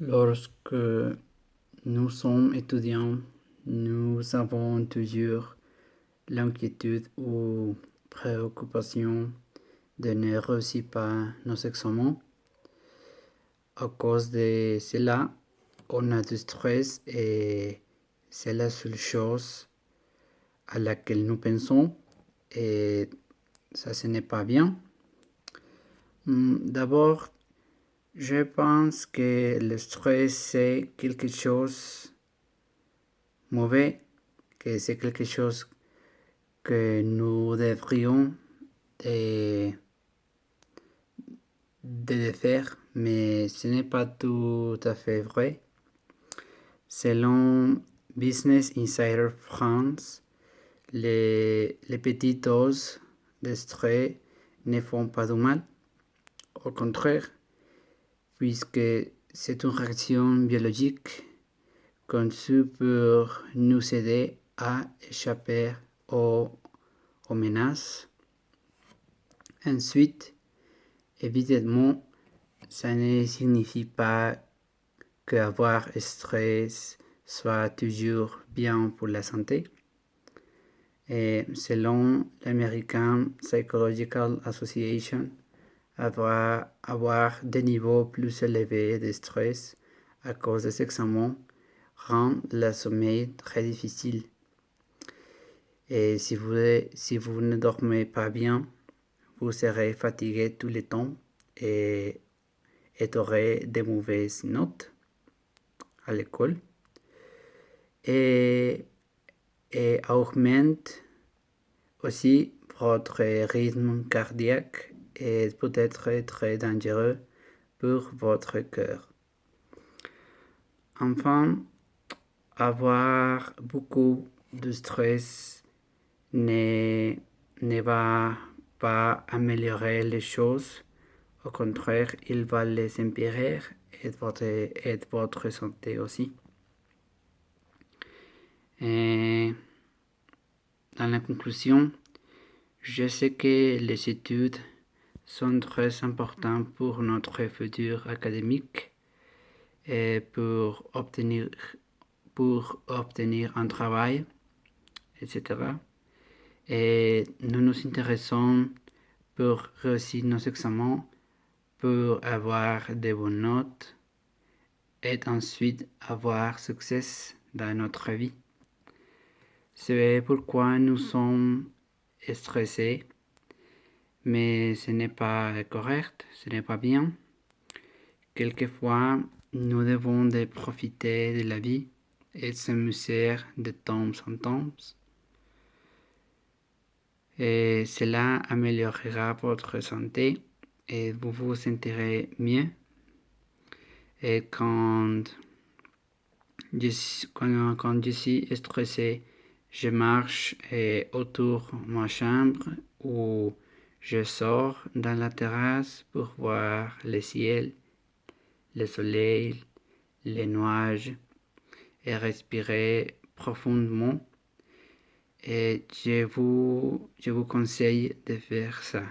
Lorsque nous sommes étudiants, nous avons toujours l'inquiétude ou préoccupation de ne réussir pas nos examens. À cause de cela, on a du stress et c'est la seule chose à laquelle nous pensons et ça, ce n'est pas bien. D'abord, je pense que le stress, c'est quelque chose mauvais, que c'est quelque chose que nous devrions de faire, mais ce n'est pas tout à fait vrai. Selon Business Insider France, les petites doses de stress ne font pas de mal. Au contraire, puisque c'est une réaction biologique conçue pour nous aider à échapper aux menaces. Ensuite, évidemment, ça ne signifie pas qu'avoir stress soit toujours bien pour la santé. Et selon l'American Psychological Association, avoir des niveaux plus élevés de stress à cause des examens rend le sommeil très difficile. Et si vous ne dormez pas bien, vous serez fatigué tout le temps et aurez de mauvaises notes à l'école. Et augmente aussi votre rythme cardiaque et peut être très dangereux pour votre cœur. Enfin, avoir beaucoup de stress ne va pas améliorer les choses. Au contraire, il va les empirer et votre santé aussi. Et dans la conclusion, je sais que les études sont très importantes pour notre futur académique et pour obtenir un travail, etc. Et nous nous intéressons pour réussir nos examens, pour avoir de bonnes notes et ensuite avoir succès dans notre vie. C'est pourquoi nous sommes stressés, mais ce n'est pas correct, ce n'est pas bien. Quelquefois, nous devons de profiter de la vie et s'amuser de temps en temps. Et cela améliorera votre santé et vous vous sentirez mieux. Et quand je suis stressé, je marche autour de ma chambre ou je sors dans la terrasse pour voir le ciel, le soleil, les nuages et respirer profondément. Et je vous conseille de faire ça.